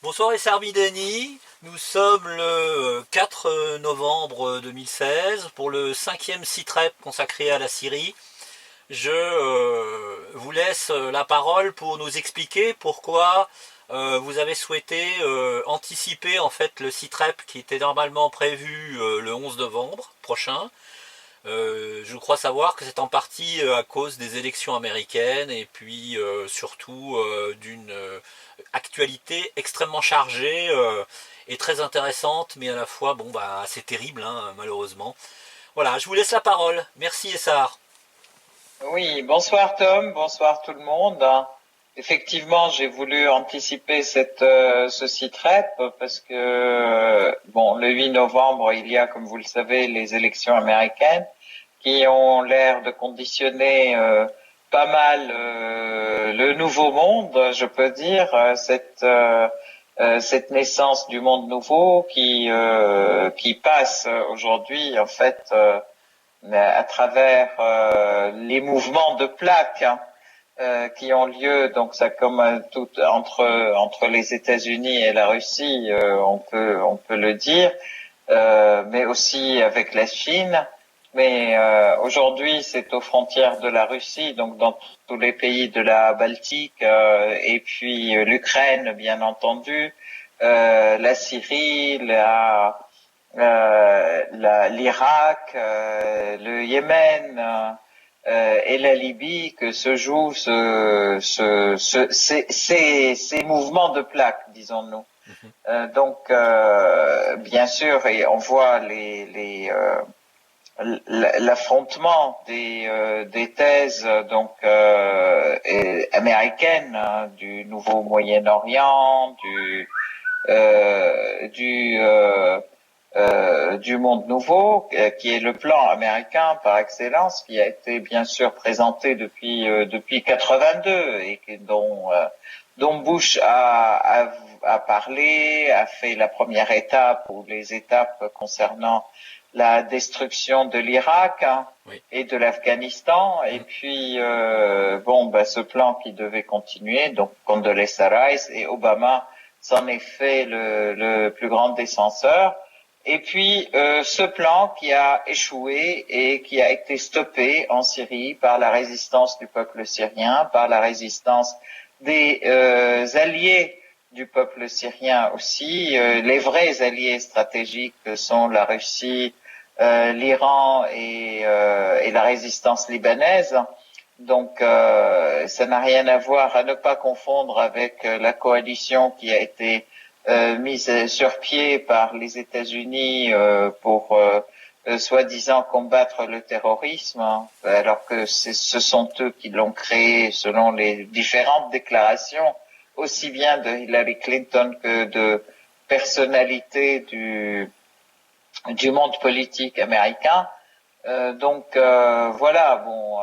Bonsoir et Sarbidani, nous sommes le 4 novembre 2016 pour le 5e CITREP consacré à la Syrie. Je vous laisse la parole pour nous expliquer pourquoi vous avez souhaité anticiper en fait le CITREP qui était normalement prévu le 11 novembre prochain. Je crois savoir que c'est en partie à cause des élections américaines et puis surtout d'une actualité extrêmement chargée et très intéressante, mais à la fois bon bah assez terrible hein, malheureusement. Voilà, je vous laisse la parole. Merci Essar. Oui, bonsoir Tom, bonsoir tout le monde. Effectivement, j'ai voulu anticiper ce CITREP parce que, bon, le 8 novembre, il y a, comme vous le savez, les élections américaines qui ont l'air de conditionner pas mal le nouveau monde, je peux dire, cette naissance du monde nouveau qui passe aujourd'hui, en fait, à travers les mouvements de plaques qui ont lieu, donc ça comme tout entre les États-Unis et la Russie, on peut le dire, mais aussi avec la Chine. Mais aujourd'hui, c'est aux frontières de la Russie, donc dans tous les pays de la Baltique, et puis l'Ukraine, bien entendu, la Syrie, l'Irak, le Yémen et la Libye que se jouent ces mouvements de plaques, disons-nous. Bien sûr, et on voit l'affrontement des thèses américaines du nouveau Moyen-Orient, du monde nouveau, qui est le plan américain par excellence, qui a été bien sûr présenté depuis 82 et dont Bush a parlé, a fait la première étape ou les étapes concernant la destruction de l'Irak Oui. et de l'Afghanistan, et puis ce plan qui devait continuer, donc Condoleezza Rice, et Obama s'en est fait le plus grand des censeurs. Et puis ce plan qui a échoué et qui a été stoppé en Syrie par la résistance du peuple syrien, par la résistance des alliés du peuple syrien aussi, les vrais alliés stratégiques sont la Russie, l'Iran et la résistance libanaise. Donc ça n'a rien à voir, à ne pas confondre avec la coalition qui a été mise sur pied par les États-Unis pour soi-disant combattre le terrorisme, hein, alors que ce sont eux qui l'ont créé selon les différentes déclarations, aussi bien de Hillary Clinton que de personnalités du monde politique américain. Voilà, bon,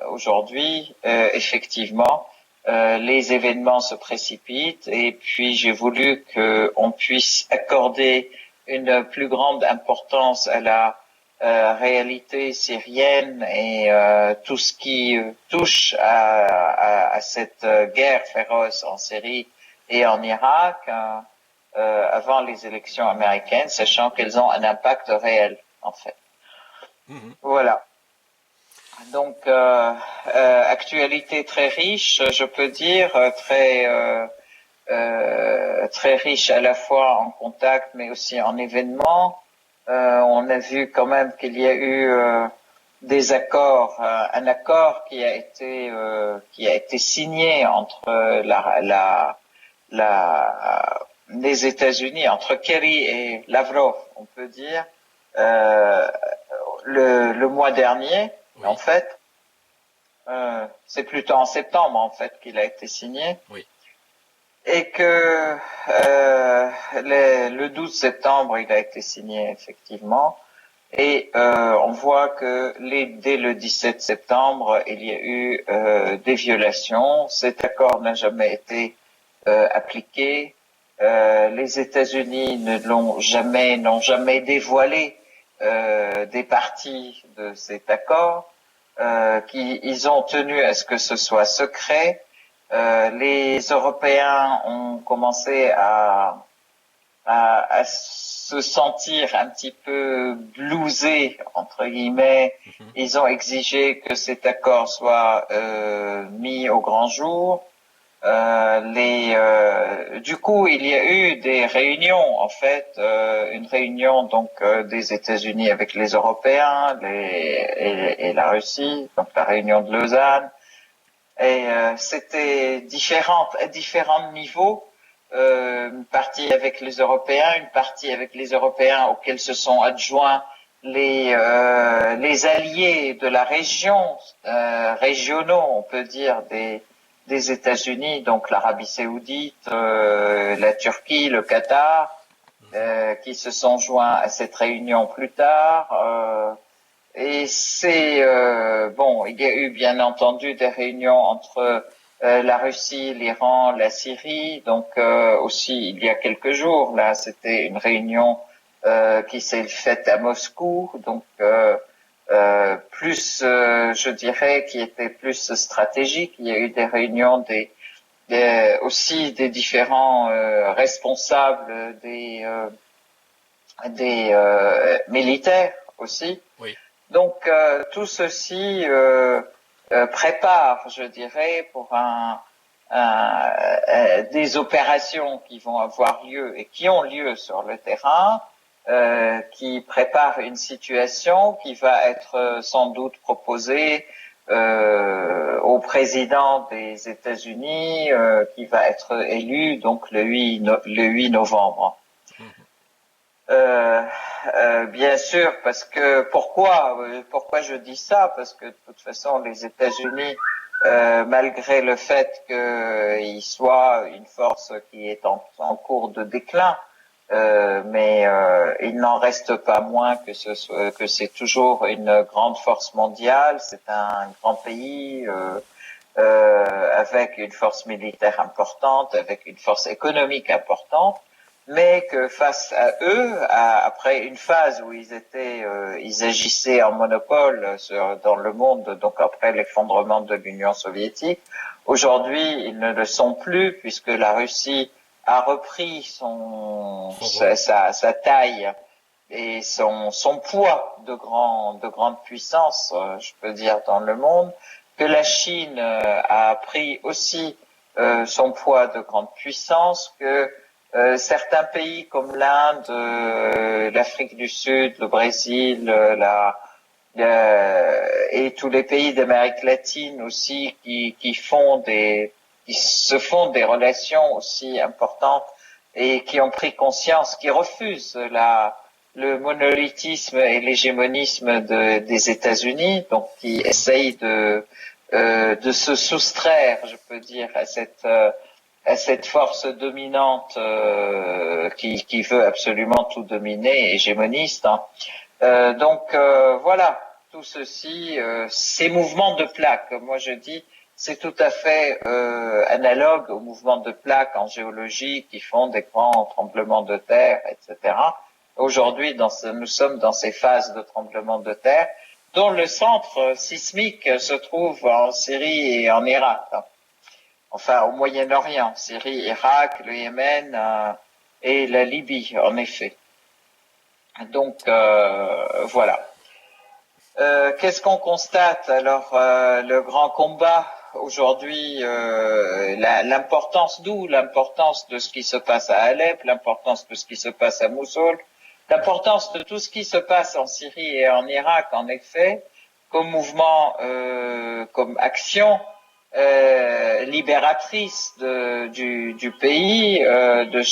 aujourd'hui, effectivement, les événements se précipitent et puis j'ai voulu qu'on puisse accorder une plus grande importance à la réalité syrienne et tout ce qui touche à cette guerre féroce en Syrie et en Irak avant les élections américaines, sachant qu'elles ont un impact réel, en fait. Voilà. Donc, actualité très riche, je peux dire, très riche à la fois en contact, mais aussi en événements. On a vu quand même qu'il y a eu des accords, un accord qui a été signé entre les États-Unis, entre Kerry et Lavrov, on peut dire, le mois dernier. Oui. En fait, c'est plutôt en septembre en fait qu'il a été signé. Oui. Et que le 12 septembre, il a été signé effectivement. Et on voit que dès le 17 septembre, il y a eu des violations. Cet accord n'a jamais été appliqué. Les États-Unis n'ont jamais dévoilé des parties de cet accord. Ils ont tenu à ce que ce soit secret. Les Européens ont commencé à se sentir un petit peu blousés, entre guillemets. Ils ont exigé que cet accord soit mis au grand jour. Du coup, il y a eu des réunions, en fait, une réunion donc des États-Unis avec les Européens et la Russie, donc la réunion de Lausanne. Et c'était à différents niveaux. Une partie avec les Européens, une partie avec les Européens auxquels se sont adjoints les alliés de la région, régionaux, on peut dire, des États-Unis, donc l'Arabie Saoudite, la Turquie, le Qatar, qui se sont joints à cette réunion plus tard. Et c'est bon, il y a eu bien entendu des réunions entre la Russie, l'Iran, la Syrie. Donc aussi il y a quelques jours, là, c'était une réunion qui s'est faite à Moscou. Donc plus, je dirais, qui était plus stratégique. Il y a eu des réunions aussi des différents responsables des militaires aussi. Oui. Donc tout ceci prépare, je dirais, pour des opérations qui vont avoir lieu et qui ont lieu sur le terrain, qui préparent une situation qui va être sans doute proposée au président des États-Unis, qui va être élu donc le 8 novembre. Bien sûr, parce que pourquoi je dis ça? Parce que de toute façon, les États-Unis, malgré le fait qu'ils soient une force qui est en cours de déclin, mais il n'en reste pas moins que c'est toujours une grande force mondiale. C'est un grand pays avec une force militaire importante, avec une force économique importante. Mais que face à eux, après une phase où ils agissaient en monopole dans le monde, donc après l'effondrement de l'Union soviétique, aujourd'hui ils ne le sont plus puisque la Russie a repris sa taille et son poids de grande puissance, je peux dire, dans le monde, que la Chine a pris aussi son poids de grande puissance, que certains pays comme l'Inde, l'Afrique du Sud, le Brésil, et tous les pays d'Amérique latine aussi qui se font des relations aussi importantes et qui ont pris conscience, qui refusent le monolithisme et l'hégémonisme des États-Unis, donc qui essayent de se soustraire, je peux dire, à cette force dominante qui veut absolument tout dominer, hégémoniste. Hein. Donc voilà, tout ceci, ces mouvements de plaques, moi je dis, c'est tout à fait analogue aux mouvements de plaques en géologie qui font des grands tremblements de terre, etc. Aujourd'hui, nous sommes dans ces phases de tremblements de terre dont le centre sismique se trouve en Syrie et en Irak. Hein. Enfin, au Moyen-Orient, Syrie, Irak, le Yémen et la Libye, en effet. Donc, voilà. Qu'est-ce qu'on constate? Alors, le grand combat aujourd'hui, l'importance de ce qui se passe à Alep, l'importance de ce qui se passe à Mossoul, l'importance de tout ce qui se passe en Syrie et en Irak, en effet, comme mouvement, comme action libératrice du pays, de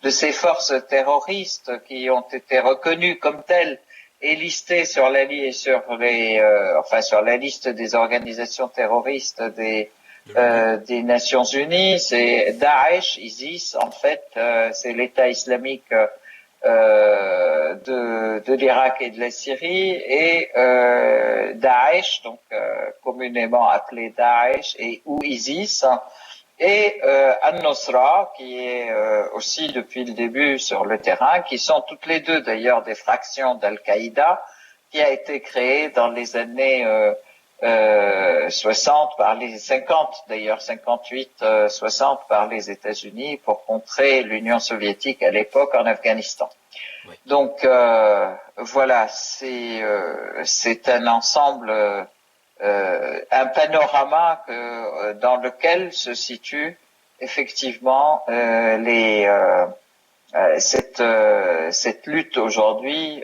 ces forces terroristes qui ont été reconnues comme telles et listées sur la liste des organisations terroristes des Nations Unies. C'est Daesh, ISIS, en fait, c'est l'État islamique de l'Irak et de la Syrie, et Daesh, donc communément appelé Daesh ou ISIS, et Al-Nusra, qui est aussi depuis le début sur le terrain, qui sont toutes les deux d'ailleurs des fractions d'Al-Qaïda, qui a été créée dans les années 60 par les 50 d'ailleurs 58 60 par les États-Unis pour contrer l'Union soviétique à l'époque en Afghanistan. Oui. Donc voilà, c'est un ensemble, un panorama dans lequel se situe effectivement cette lutte aujourd'hui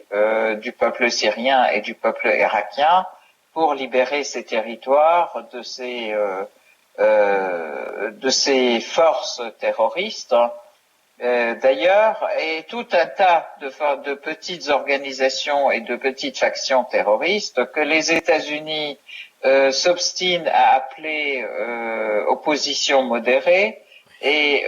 du peuple syrien et du peuple irakien pour libérer ces territoires de ces forces terroristes. D'ailleurs, et tout un tas de petites organisations et de petites factions terroristes que les États-Unis s'obstinent à appeler opposition modérée et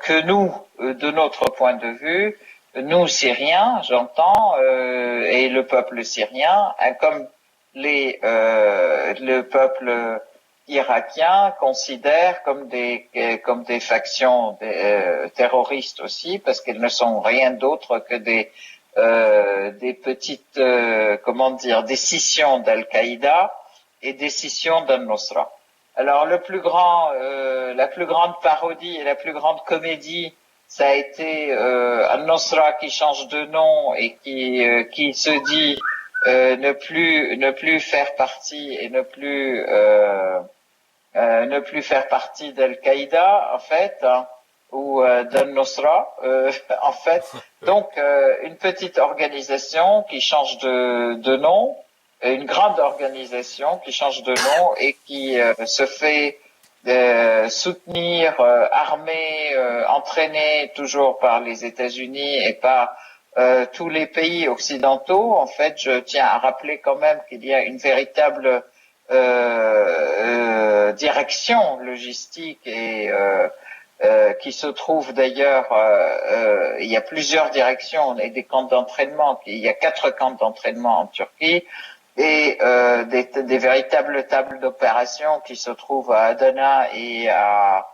que nous, de notre point de vue, nous Syriens, j'entends, et le peuple syrien, comme le peuple irakien considère comme des factions terroristes aussi, parce qu'elles ne sont rien d'autre que des petites des scissions d'Al-Qaïda et des scissions d'Al-Nusra. Alors la plus grande parodie et la plus grande comédie, ça a été Al-Nusra qui change de nom et qui se dit ne plus faire partie et ne plus faire partie d'Al-Qaïda en fait, hein, ou d'Al-Nusra en fait. Donc une petite organisation qui change de nom, une grande organisation qui change de nom et qui se fait soutenir, armer, entraîner toujours par les États-Unis et par tous les pays occidentaux. En fait, je tiens à rappeler quand même qu'il y a une véritable direction logistique et qui se trouve d'ailleurs, il y a plusieurs directions et des camps d'entraînement. Il y a 4 camps d'entraînement en Turquie et des véritables tables d'opération qui se trouvent à Adana et à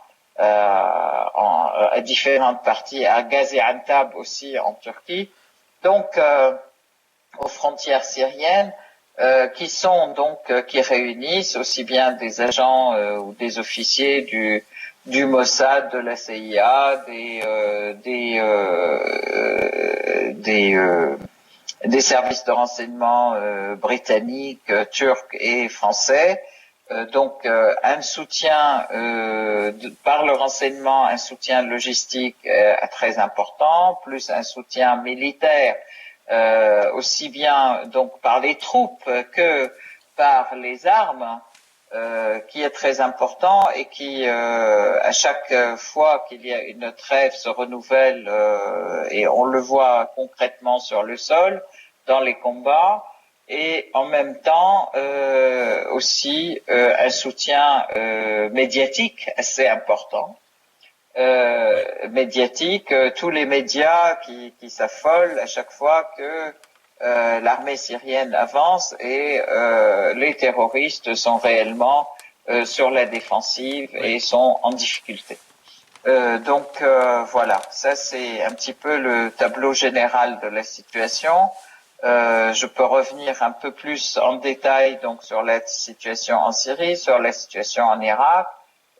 différentes parties, à Gaziantep aussi en Turquie. Donc, aux frontières syriennes, qui sont donc qui réunissent aussi bien des agents ou des officiers du Mossad, de la CIA, des services de renseignement britanniques, turcs et français. Donc un soutien par le renseignement, un soutien logistique très important, plus un soutien militaire aussi bien donc par les troupes que par les armes, qui est très important et qui à chaque fois qu'il y a une trêve se renouvelle et on le voit concrètement sur le sol dans les combats, et en même temps aussi un soutien médiatique assez important. Médiatique, tous les médias qui s'affolent à chaque fois que l'armée syrienne avance et les terroristes sont réellement sur la défensive et sont en difficulté. Donc voilà, ça c'est un petit peu le tableau général de la situation. Je peux revenir un peu plus en détail donc sur la situation en Syrie, sur la situation en Irak.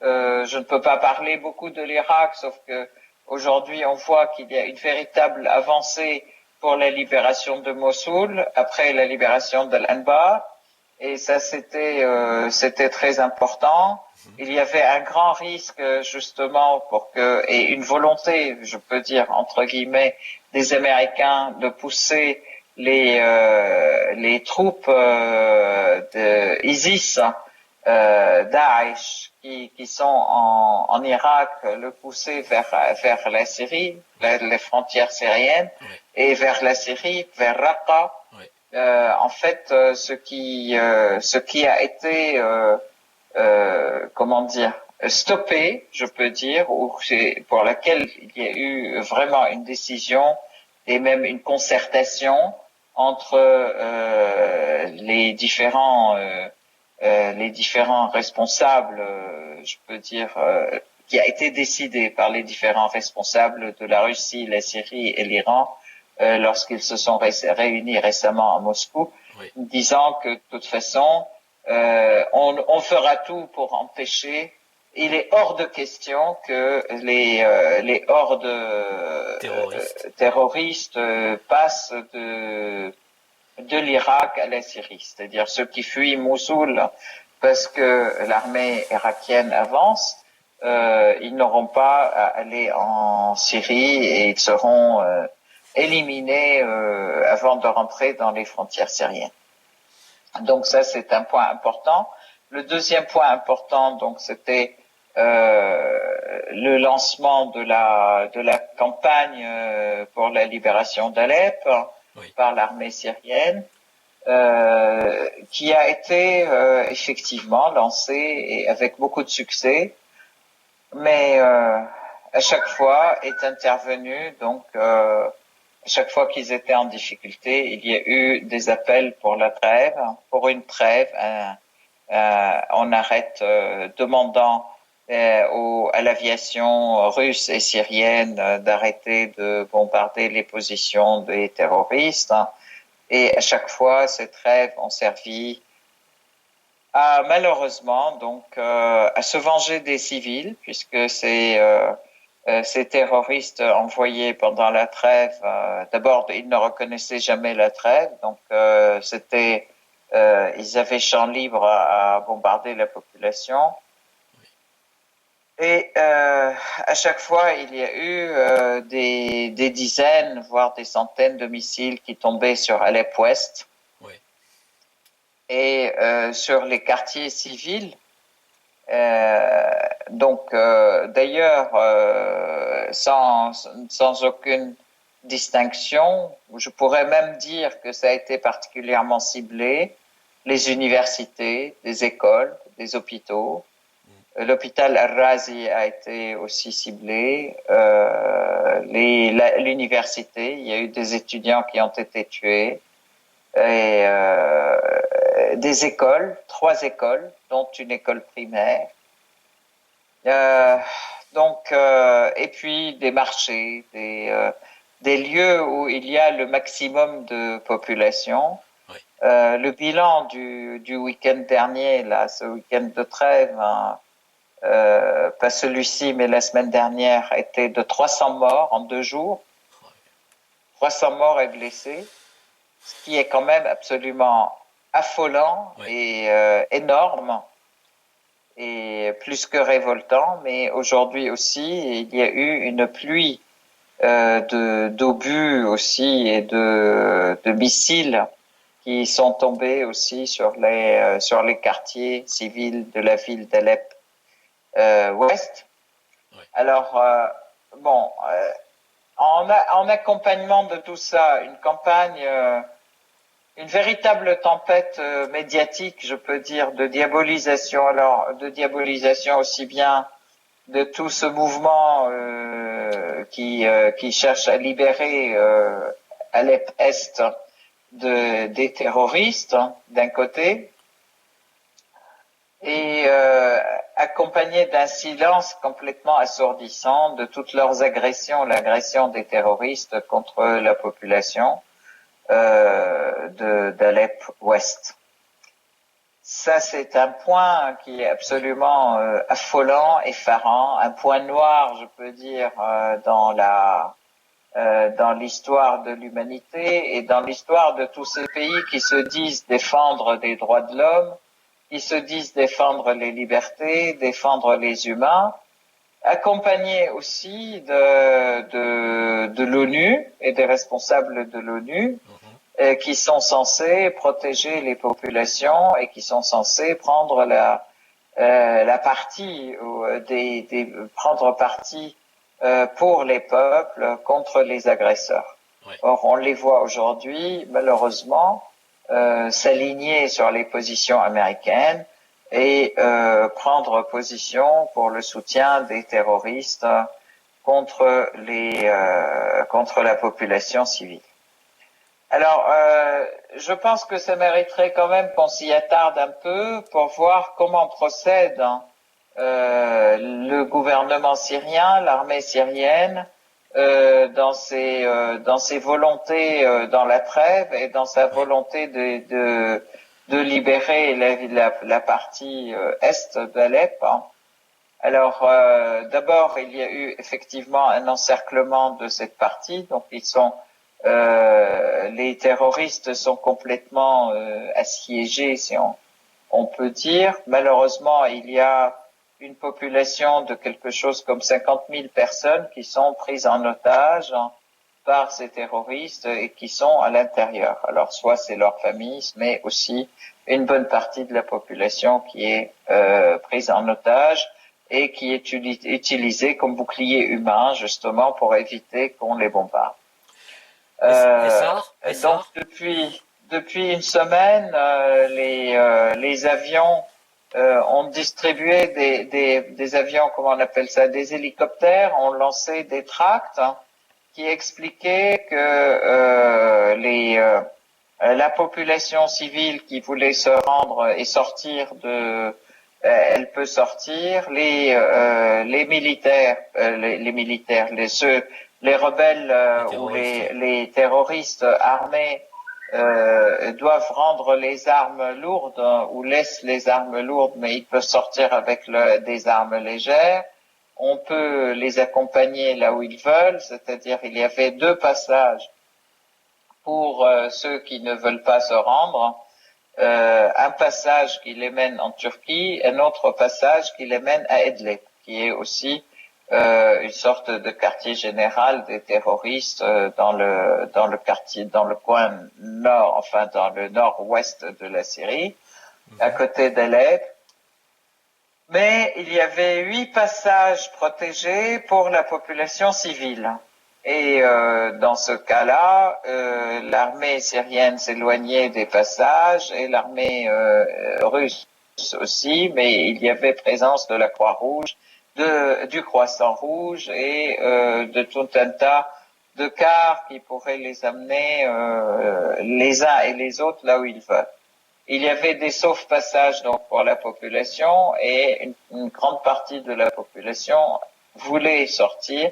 Je ne peux pas parler beaucoup de l'Irak, sauf que aujourd'hui on voit qu'il y a une véritable avancée pour la libération de Mossoul après la libération d'Al-Anbar, et ça c'était très important. Il y avait un grand risque justement et une volonté, je peux dire entre guillemets, des Américains de pousser les troupes de ISIS, Daesh, qui sont en Irak, le pousser vers la Syrie, les frontières syriennes, et vers la Syrie, vers Raqqa. En fait, ce qui a été stoppé, je peux dire, ou pour laquelle il y a eu vraiment une décision et même une concertation entre les différents responsables, je peux dire, qui a été décidé par les différents responsables de la Russie, la Syrie et l'Iran lorsqu'ils se sont réunis récemment à Moscou, disant que de toute façon, On fera tout pour empêcher. Il est hors de question que les hordes terroristes passent de l'Irak à la Syrie. C'est-à-dire ceux qui fuient Mossoul parce que l'armée irakienne avance, ils n'auront pas à aller en Syrie et ils seront éliminés avant de rentrer dans les frontières syriennes. Donc ça, c'est un point important. Le deuxième point important, donc, c'était le lancement de la campagne pour la libération d'Alep par l'armée syrienne, qui a été effectivement lancée et avec beaucoup de succès, mais à chaque fois est intervenu donc à chaque fois qu'ils étaient en difficulté, il y a eu des appels pour la trêve, pour une trêve. On arrête demandant à l'aviation russe et syrienne d'arrêter de bombarder les positions des terroristes. Et à chaque fois, ces trêves ont servi à malheureusement donc à se venger des civils, puisque ces terroristes envoyés pendant la trêve, d'abord, ils ne reconnaissaient jamais la trêve, donc ils avaient champ libre à bombarder la population. Et à chaque fois, il y a eu des dizaines, voire des centaines de missiles qui tombaient sur Alep Ouest et sur les quartiers civils. D'ailleurs, sans aucune distinction, je pourrais même dire que ça a été particulièrement ciblé, les universités, les écoles, les hôpitaux. L'hôpital Al-Razi a été aussi ciblé, l'université, il y a eu des étudiants qui ont été tués, et des écoles, 3 écoles, dont une école primaire. Et puis des marchés, des lieux où il y a le maximum de population. Le bilan du week-end dernier, là, ce week-end de trêve, pas celui-ci, mais la semaine dernière, était de 300 morts en 2 jours. 300 morts et blessés, ce qui est quand même absolument affolant et énorme et plus que révoltant. Mais aujourd'hui aussi, il y a eu une pluie d'obus aussi et de missiles qui sont tombés aussi sur les quartiers civils de la ville d'Alep ouest. Alors, en accompagnement de tout ça, une campagne, une véritable tempête médiatique, je peux dire, de diabolisation. Alors, de diabolisation aussi bien de tout ce mouvement qui cherche à libérer Alep Est des terroristes, d'un côté, et accompagné d'un silence complètement assourdissant de toutes leurs agressions, l'agression des terroristes contre la population d'Alep Ouest. Ça, c'est un point qui est absolument affolant, effarant, un point noir, je peux dire, dans l'histoire de l'humanité et dans l'histoire de tous ces pays qui se disent défendre des droits de l'homme, qui se disent défendre les libertés, défendre les humains, accompagnés aussi de l'ONU et des responsables de l'ONU qui sont censés protéger les populations et qui sont censés prendre la partie prendre parti pour les peuples contre les agresseurs. Or, on les voit aujourd'hui, malheureusement, s'aligner sur les positions américaines et prendre position pour le soutien des terroristes contre la population civile. Alors, je pense que ça mériterait quand même qu'on s'y attarde un peu pour voir comment procède le gouvernement syrien, l'armée syrienne, dans ses volontés dans la trêve et dans sa volonté de libérer la partie est d'Alep. Hein. Alors, d'abord, il y a eu effectivement un encerclement de cette partie, donc les terroristes sont complètement assiégés, si on peut dire. Malheureusement, il y a une population de quelque chose comme 50 000 personnes qui sont prises en otage par ces terroristes et qui sont à l'intérieur. Alors, soit c'est leur famille, mais aussi une bonne partie de la population qui est prise en otage et qui est utilisée comme bouclier humain, justement, pour éviter qu'on les bombarde. Donc, depuis une semaine, les avions ont distribué des avions, comment on appelle ça, des hélicoptères, ont lancé des tracts qui expliquaient que la population civile qui voulait se rendre et sortir elle peut sortir. Les militaires, les rebelles ou les terroristes armés doivent rendre les armes lourdes ou laissent les armes lourdes, mais ils peuvent sortir avec des armes légères. On peut les accompagner là où ils veulent, c'est-à-dire il y avait 2 passages pour ceux qui ne veulent pas se rendre. Un passage qui les mène en Turquie, un autre passage qui les mène à Idlib, qui est aussi une sorte de quartier général des terroristes dans le quartier, dans le coin nord, enfin dans le nord-ouest de la Syrie, à côté d'Alep. Mais il y avait 8 passages protégés pour la population civile. Et dans ce cas-là, l'armée syrienne s'éloignait des passages et l'armée russe aussi, mais il y avait présence de la Croix-Rouge, du Croissant Rouge et de tout un tas de cars qui pourraient les amener les uns et les autres là où ils veulent. Il y avait des sauf-passages donc pour la population et une grande partie de la population voulait sortir.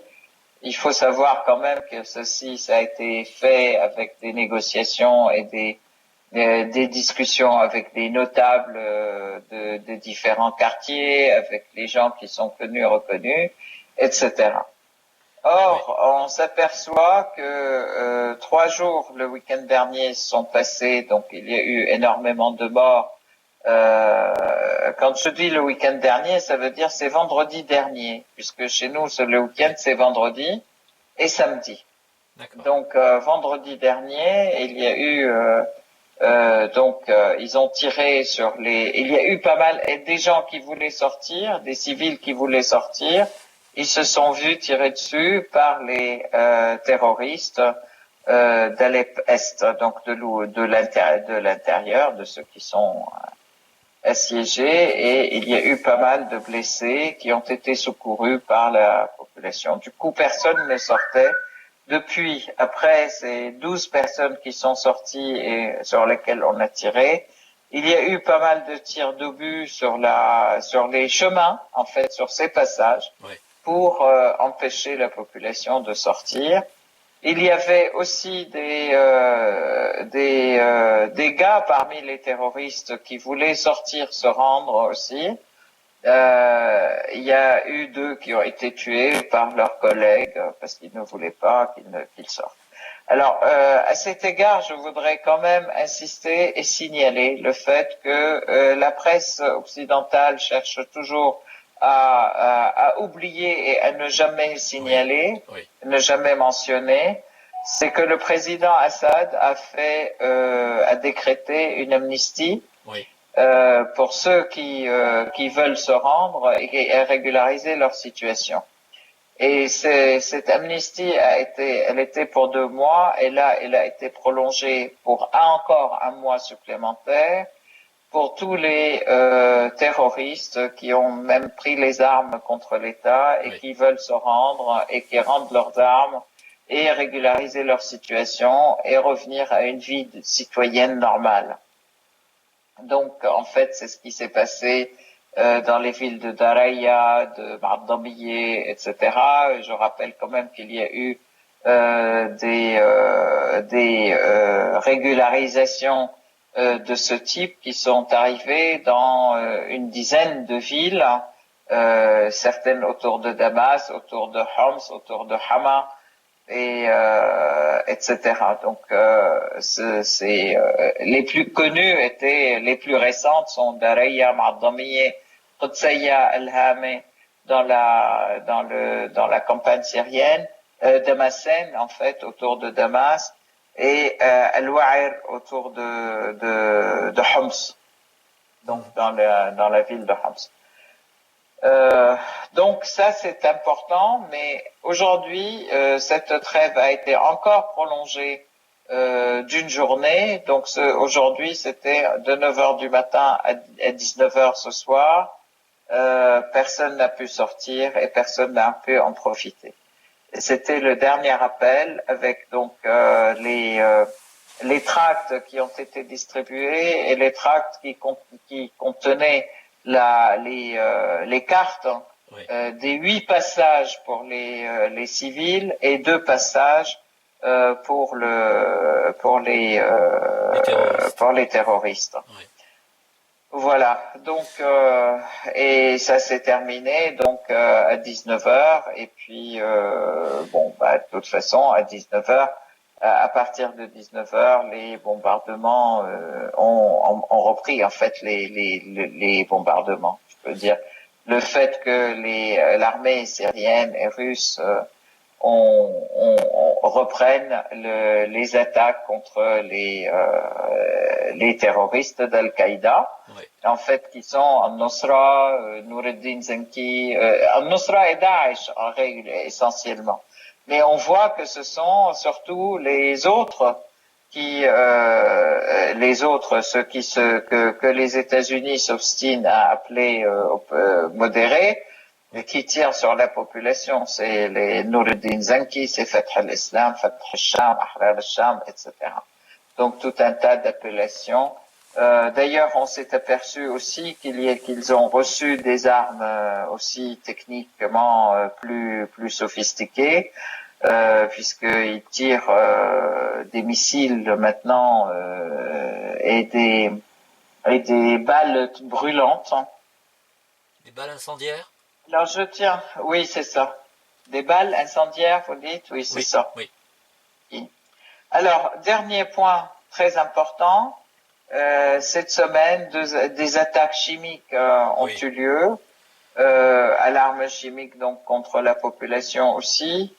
Il faut savoir quand même que ça a été fait avec des négociations et des discussions avec des notables de différents quartiers, avec les gens qui sont connus, reconnus, etc. Or, on s'aperçoit que 3 jours le week-end dernier sont passés, donc il y a eu énormément de morts. Quand je dis le week-end dernier, ça veut dire c'est vendredi dernier, puisque chez nous le week-end c'est vendredi et samedi. Donc vendredi dernier, il y a eu ils ont tiré sur il y a eu pas mal des gens qui voulaient sortir, des civils qui voulaient sortir. Ils se sont vus tirer dessus par les terroristes d'Alep Est, donc de l'intérieur, de ceux qui sont assiégés, et il y a eu pas mal de blessés qui ont été secourus par la population. Du coup, personne ne sortait. Depuis, après ces 12 personnes qui sont sorties et sur lesquelles on a tiré, il y a eu pas mal de tirs d'obus sur les chemins, en fait, sur ces passages, pour empêcher la population de sortir. Il y avait aussi des gars parmi les terroristes qui voulaient sortir, se rendre aussi. Il y a eu 2 qui ont été tués par leurs collègues parce qu'ils ne voulaient pas qu'ils sortent. Alors, à cet égard, je voudrais quand même insister et signaler le fait que la presse occidentale cherche toujours à oublier et à ne jamais signaler, ne jamais mentionner, c'est que le président Assad a décrété une amnistie pour ceux qui veulent se rendre et régulariser leur situation. Et cette amnistie elle était pour 2 mois, et là, elle a été prolongée pour encore un mois supplémentaire pour tous les terroristes qui ont même pris les armes contre l'État et qui veulent se rendre et qui rendent leurs armes et régulariser leur situation et revenir à une vie citoyenne normale. Donc, en fait, c'est ce qui s'est passé dans les villes de Daraya, de Mardambiye, etc. Je rappelle quand même qu'il y a eu des régularisations de ce type qui sont arrivés dans une dizaine de villes, certaines autour de Damas, autour de Homs, autour de Hama, et etc. Donc les plus connus étaient, les plus récentes sont Daraya, Ma'adamiye, Qudsaya, Al-Hame dans la campagne syrienne, Damasen en fait autour de Damas, et Al-Wa'ir autour de Homs, donc dans la ville de Homs. Donc ça c'est important, mais aujourd'hui cette trêve a été encore prolongée d'une journée. Donc aujourd'hui c'était de 9 heures du matin à 19 heures ce soir. Personne n'a pu sortir et personne n'a pu en profiter. C'était le dernier appel avec donc les tracts qui ont été distribués et les tracts qui contenaient les cartes des 8 passages pour les civils et 2 passages pour les terroristes. Oui. Voilà, donc et ça s'est terminé donc à 19 heures et puis de toute façon à 19 heures, à partir de 19 heures, les bombardements ont repris en fait les bombardements. Je peux dire le fait que l'armée syrienne et russe reprennent les attaques contre les terroristes d'Al-Qaïda, Oui. en fait, qui sont Al-Nusra, Noureddin Zenki, Al-Nusra et Daesh en règle essentiellement. Mais on voit que ce sont surtout les autres que les États-Unis s'obstinent à appeler modérés, qui tirent sur la population. C'est les Noureddin Zenki, c'est Fath al-Islam, Fath al-Sham, Ahrar al-Sham, etc. Donc tout un tas d'appellations. D'ailleurs, on s'est aperçu aussi qu'ils ont reçu des armes aussi techniquement plus sophistiquées, puisqu'ils tirent des missiles maintenant et des balles brûlantes. Des balles incendiaires? Alors oui, c'est ça. Des balles incendiaires, vous dites? Oui, c'est ça. Oui. Alors, dernier point très important, cette semaine, des attaques chimiques ont eu lieu, à l'arme chimique, donc contre la population aussi.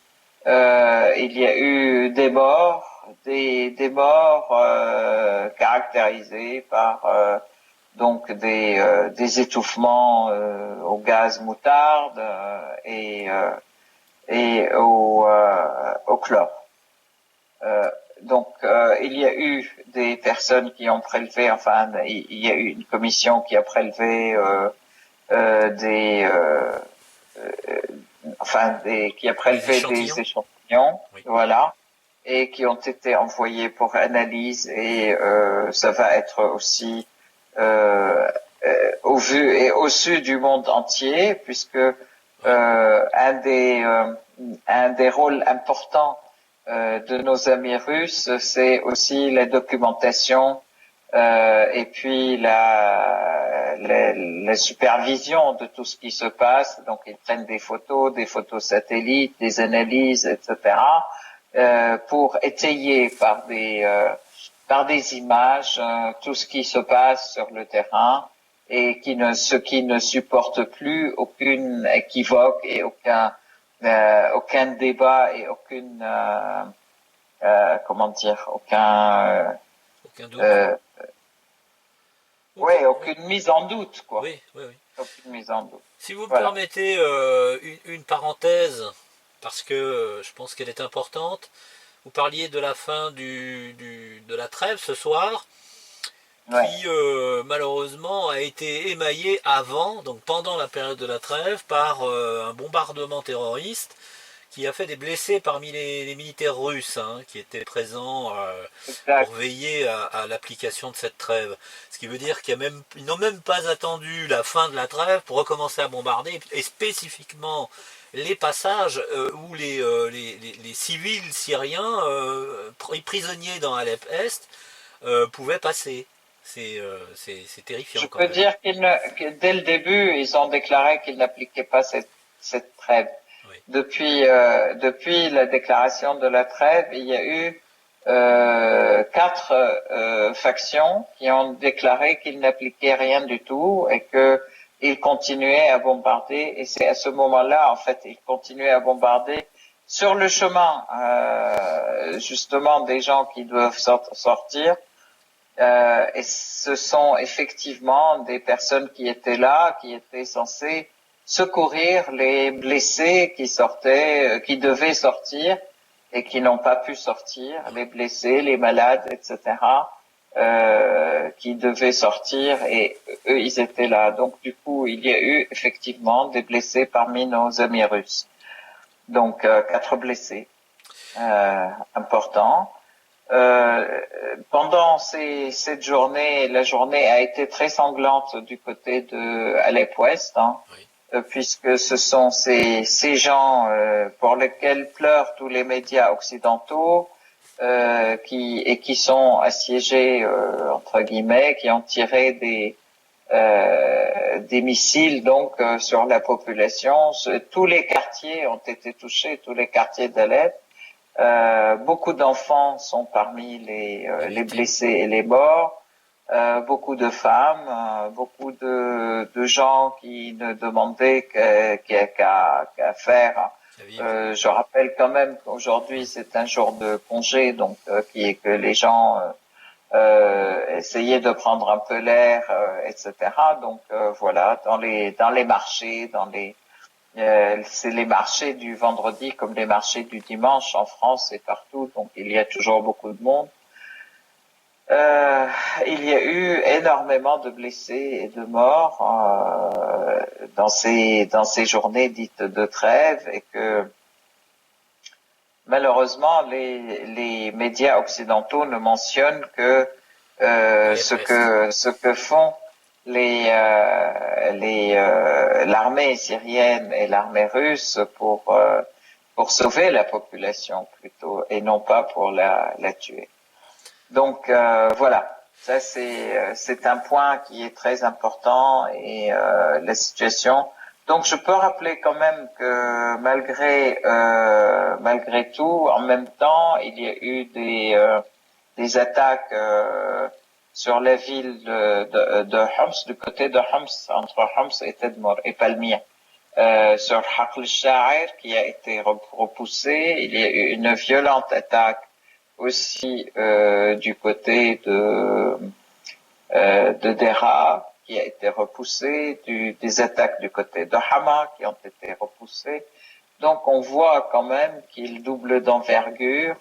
Il y a eu des morts, des morts caractérisés par donc des étouffements au gaz moutarde et au chlore. Donc il y a eu des personnes qui ont prélevé, enfin il y a eu une commission qui a prélevé qui a prélevé des échantillons, oui. Voilà, et qui ont été envoyés pour analyse et ça va être aussi au vu et au su du monde entier, puisque un des rôles importants de nos amis russes, c'est aussi la documentation et puis la supervision de tout ce qui se passe. Donc ils prennent des photos satellites, des analyses, etc. Pour étayer par des images tout ce qui se passe sur le terrain et ce qui ne supporte plus aucune équivoque et aucun débat et aucune aucun doute. Aucune mise en doute, quoi. Oui. Aucune mise en doute. Si vous me permettez une parenthèse, parce que je pense qu'elle est importante, vous parliez de la fin de la trêve ce soir, qui malheureusement a été émaillée donc pendant la période de la trêve, par un bombardement terroriste qui a fait des blessés parmi les militaires russes qui étaient présents pour veiller à l'application de cette trêve. Ce qui veut dire qu'ils n'ont même pas attendu la fin de la trêve pour recommencer à bombarder, et spécifiquement les passages où les civils syriens prisonniers dans Alep Est pouvaient passer. C'est terrifiant Je quand peux même. dire que dès le début, ils ont déclaré qu'ils n'appliquaient pas cette trêve. Oui. Depuis la déclaration de la trêve, il y a eu quatre factions qui ont déclaré qu'ils n'appliquaient rien du tout et qu'ils continuaient à bombarder. Et c'est à ce moment-là, en fait, ils continuaient à bombarder sur le chemin, justement, des gens qui doivent sortir. Et ce sont effectivement des personnes qui étaient là, qui étaient censées secourir les blessés qui sortaient, qui devaient sortir et qui n'ont pas pu sortir, les blessés, les malades, etc., qui devaient sortir et eux, ils étaient là. Donc, du coup, il y a eu effectivement des blessés parmi nos amis russes. Donc, 4 blessés importants. Pendant cette journée, la journée a été très sanglante du côté de Alep-Ouest, hein, Oui. puisque ce sont ces gens pour lesquels pleurent tous les médias occidentaux, qui sont assiégés entre guillemets, qui ont tiré des missiles donc sur la population. Tous les quartiers ont été touchés, tous les quartiers d'Alep. Beaucoup d'enfants sont parmi les blessés et les morts. Beaucoup de femmes, beaucoup de gens qui ne demandaient qu'à faire. Je rappelle quand même qu'aujourd'hui c'est un jour de congé, donc que les gens essayaient de prendre un peu l'air, etc. Donc voilà, dans les marchés, c'est les marchés du vendredi comme les marchés du dimanche en France et partout, donc il y a toujours beaucoup de monde. Il y a eu énormément de blessés et de morts dans ces journées dites de trêve et que malheureusement les médias occidentaux ne mentionnent que ce que font l'armée syrienne et l'armée russe pour sauver la population plutôt et non pas pour la tuer. Donc voilà, ça c'est un point qui est très important et la situation. Donc je peux rappeler quand même que malgré tout, en même temps, il y a eu des attaques sur la ville de Homs, du côté de Homs, entre Homs et Tadmor et Palmyre. Sur Haql al-Sha'ir qui a été repoussé. Il y a eu une violente attaque aussi du côté de Dera qui a été repoussé, des attaques du côté de Hama qui ont été repoussées. Donc on voit quand même qu'il double d'envergure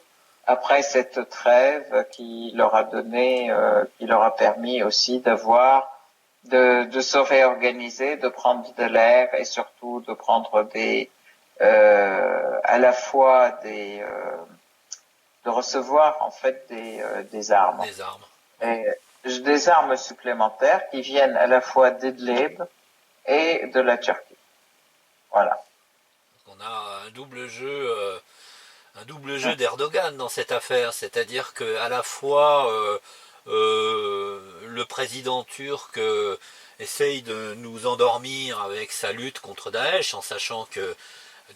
après cette trêve qui leur a donné, qui leur a permis aussi de se réorganiser, de prendre de l'air et surtout de prendre à la fois de recevoir en fait des armes. Des armes. Et des armes supplémentaires qui viennent à la fois d'Idlib et de la Turquie. Voilà. On a un double jeu d'Erdogan dans cette affaire, c'est-à-dire que à la fois le président turc essaye de nous endormir avec sa lutte contre Daesh, en sachant que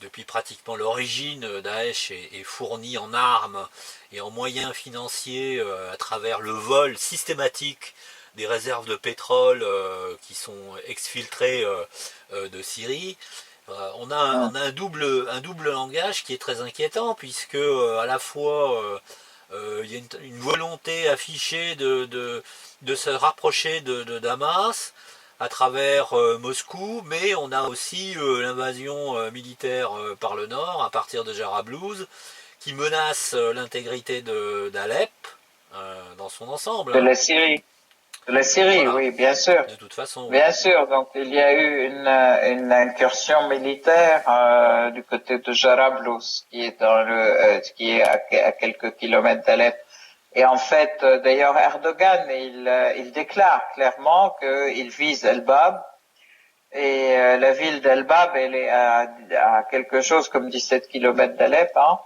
depuis pratiquement l'origine, Daesh est fourni en armes et en moyens financiers à travers le vol systématique des réserves de pétrole qui sont exfiltrées de Syrie. On a un double langage qui est très inquiétant puisque à la fois il y a une volonté affichée de se rapprocher de Damas à travers Moscou, mais on a aussi l'invasion militaire par le nord à partir de Jarablus qui menace l'intégrité d'Alep dans son ensemble. De la Syrie. De la Syrie, Voilà. oui, bien sûr. De toute façon, oui. Bien sûr, donc il y a eu une incursion militaire du côté de Jarablus, qui est qui est à quelques kilomètres d'Alep. Et en fait, d'ailleurs, Erdogan, il déclare clairement qu'il vise El-Bab. Et la ville d'El-Bab, elle est à quelque chose comme 17 kilomètres d'Alep. Hein.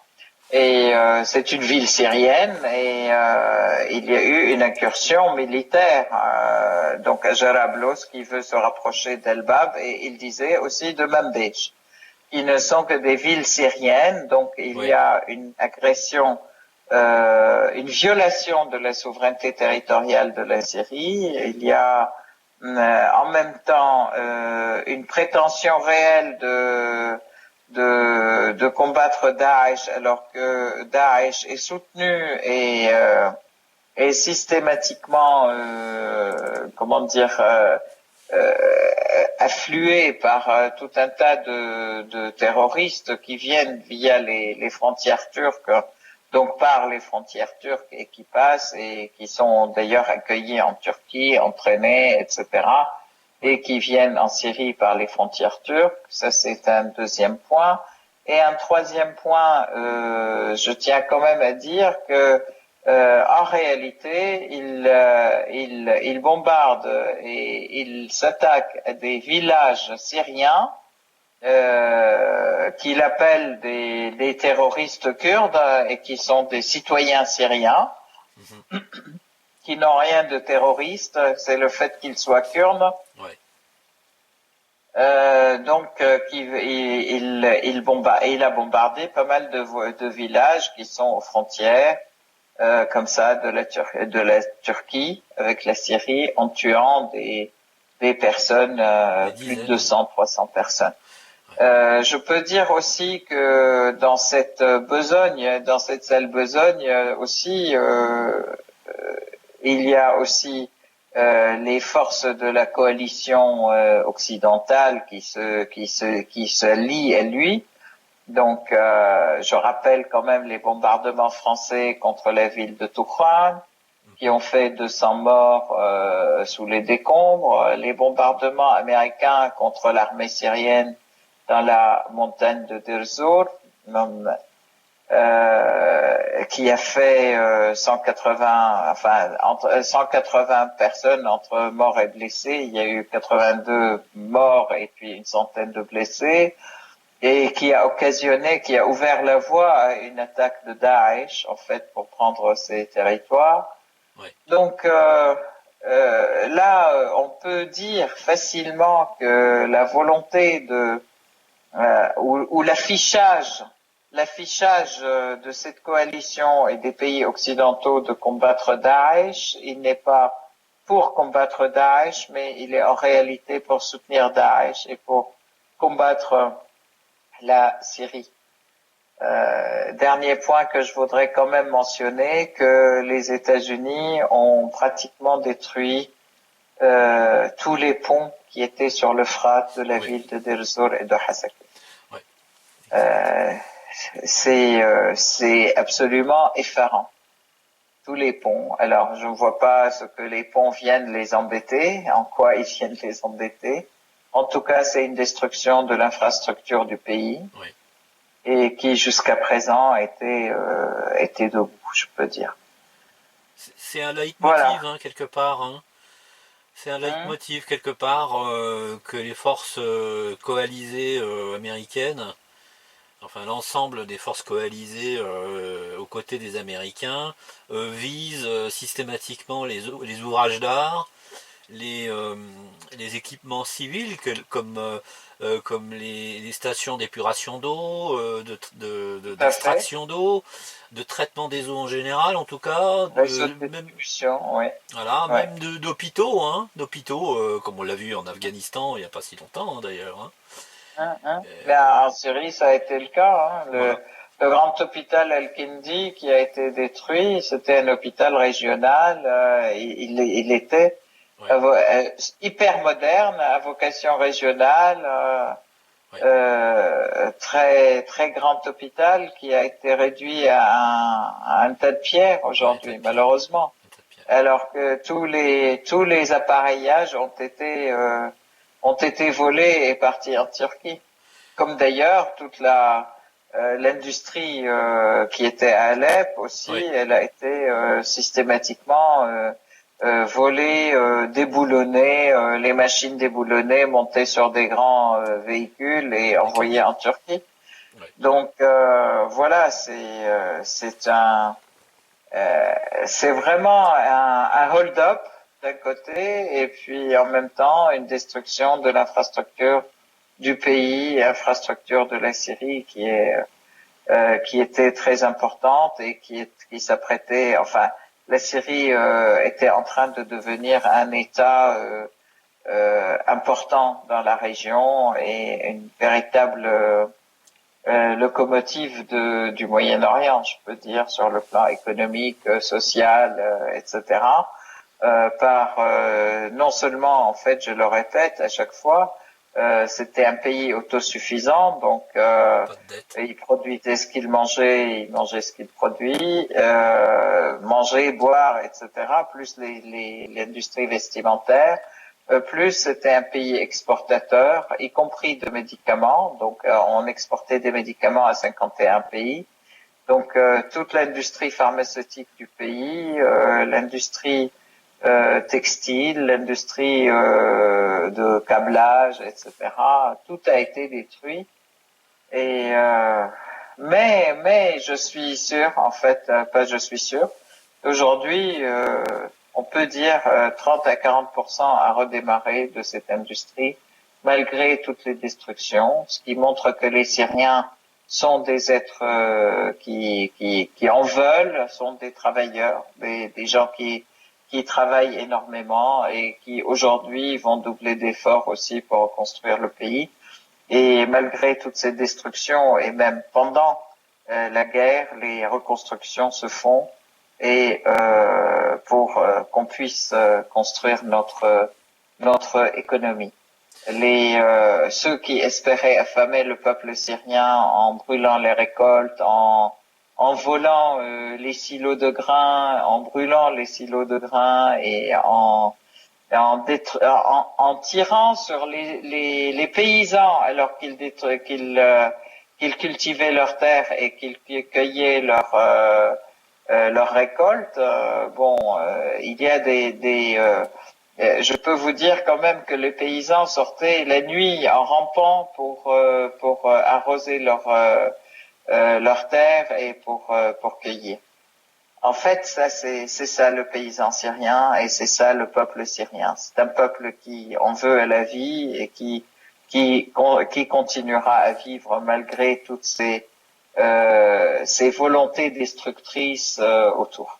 Et c'est une ville syrienne et il y a eu une incursion militaire donc à Jarablos qui veut se rapprocher d'Elbab et il disait aussi de Manbij, qui ne sont que des villes syriennes. Donc il y a une agression, une violation de la souveraineté territoriale de la Syrie. Il y a en même temps une prétention réelle de combattre Daesh, alors que Daesh est soutenu et systématiquement, comment dire, afflué par tout un tas de terroristes qui viennent via les frontières turques, donc par les frontières turques et qui passent et qui sont d'ailleurs accueillis en Turquie, entraînés, etc. et qui viennent en Syrie par les frontières turques. Ça, c'est un deuxième point. Et un troisième point, je tiens quand même à dire que en réalité, il bombarde et il s'attaque à des villages syriens qu'il appelle des terroristes kurdes et qui sont des citoyens syriens, qui n'ont rien de terroriste, c'est le fait qu'ils soient kurdes. Ouais. Donc, il a bombardé pas mal de villages qui sont aux frontières, comme ça, de la Turquie avec la Syrie, en tuant des personnes, plus de 200, 300 personnes. Je peux dire aussi que dans cette sale besogne aussi, il y a aussi les forces de la coalition occidentale qui se lient à lui. Donc, je rappelle quand même les bombardements français contre la ville de Toukhan, qui ont fait 200 morts sous les décombres, les bombardements américains contre l'armée syrienne dans la montagne de Deir Zur, qui a fait 180 personnes entre morts et blessés. Il y a eu 82 morts et puis une centaine de blessés, et qui a ouvert la voie à une attaque de Daesh, en fait, pour prendre ces territoires. Oui. Donc là, on peut dire facilement que la volonté ou l'affichage de cette coalition et des pays occidentaux de combattre Daesh, il n'est pas pour combattre Daesh, mais il est en réalité pour soutenir Daesh et pour combattre la Syrie. Dernier point que je voudrais quand même mentionner, que les États-Unis ont pratiquement détruit tous les ponts qui étaient sur l'Euphrate de la ville de Deir Zur et de Hasakeh. Oui. C'est absolument effarant. Tous les ponts. Alors, je ne vois pas ce que les ponts viennent les embêter, en quoi ils viennent les embêter. En tout cas, c'est une destruction de l'infrastructure du pays. Oui. Et qui, jusqu'à présent, était debout, je peux dire. C'est un leitmotiv, Voilà. hein, quelque part. Hein. C'est un leitmotiv, quelque part, que les forces coalisées américaines, enfin l'ensemble des forces coalisées aux côtés des Américains, visent systématiquement les ouvrages d'art, les équipements civils comme les stations d'épuration d'eau, d'extraction d'eau, de traitement des eaux en général, en tout cas, même, voilà, ouais. même d'hôpitaux, hein, comme on l'a vu en Afghanistan il n'y a pas si longtemps, hein, d'ailleurs. Hein. Là, en Syrie, ça a été le cas. Hein. Voilà. Le grand hôpital Al-Kindi qui a été détruit, c'était un hôpital régional. Il était hyper moderne, à vocation régionale. Très très grand hôpital qui a été réduit à un tas de pierres aujourd'hui, malheureusement. Alors que tous les appareillages ont été volés et partis en Turquie. Comme d'ailleurs toute l'industrie qui était à Alep aussi, elle a été systématiquement volée, déboulonnée, les machines déboulonnées, montées sur des grands véhicules et envoyées en Turquie. Ouais. Donc voilà, c'est vraiment un hold-up d'un côté et puis en même temps une destruction de l'infrastructure du pays, infrastructure de la Syrie qui était très importante et qui s'apprêtait, enfin, la Syrie était en train de devenir un État important dans la région et une véritable locomotive du Moyen-Orient, je peux dire, sur le plan économique, social, etc. Non seulement, en fait, je le répète à chaque fois, c'était un pays autosuffisant, donc Pas de dette. il produisait ce qu'il mangeait, il mangeait ce qu'il produit, manger, boire, etc. Plus l'industrie vestimentaire. Plus c'était un pays exportateur, y compris de médicaments. Donc on exportait des médicaments à 51 pays. Donc toute l'industrie pharmaceutique du pays, l'industrie textile, l'industrie de câblage, etc. Tout a été détruit. Et mais je suis sûr, en fait, pas je suis sûr. Aujourd'hui, on peut dire 30 à 40% à redémarrer de cette industrie, malgré toutes les destructions, ce qui montre que les Syriens sont des êtres qui en veulent, sont des travailleurs, des gens qui travaillent énormément et qui aujourd'hui vont doubler d'efforts aussi pour reconstruire le pays. Et malgré toutes ces destructions et même pendant la guerre, les reconstructions se font et pour qu'on puisse construire notre économie. Ceux qui espéraient affamer le peuple syrien en brûlant les récoltes, en volant les silos de grains, en brûlant les silos de grains et en tirant sur les paysans alors qu'ils cultivaient leurs terres et qu'ils cueillaient leurs récoltes. Il y a je peux vous dire quand même que les paysans sortaient la nuit en rampant pour arroser leurs terres et pour cueillir. En fait, ça c'est ça le paysan syrien et c'est ça le peuple syrien. C'est un peuple qui en veut à la vie et qui continuera à vivre malgré toutes ces volontés destructrices autour.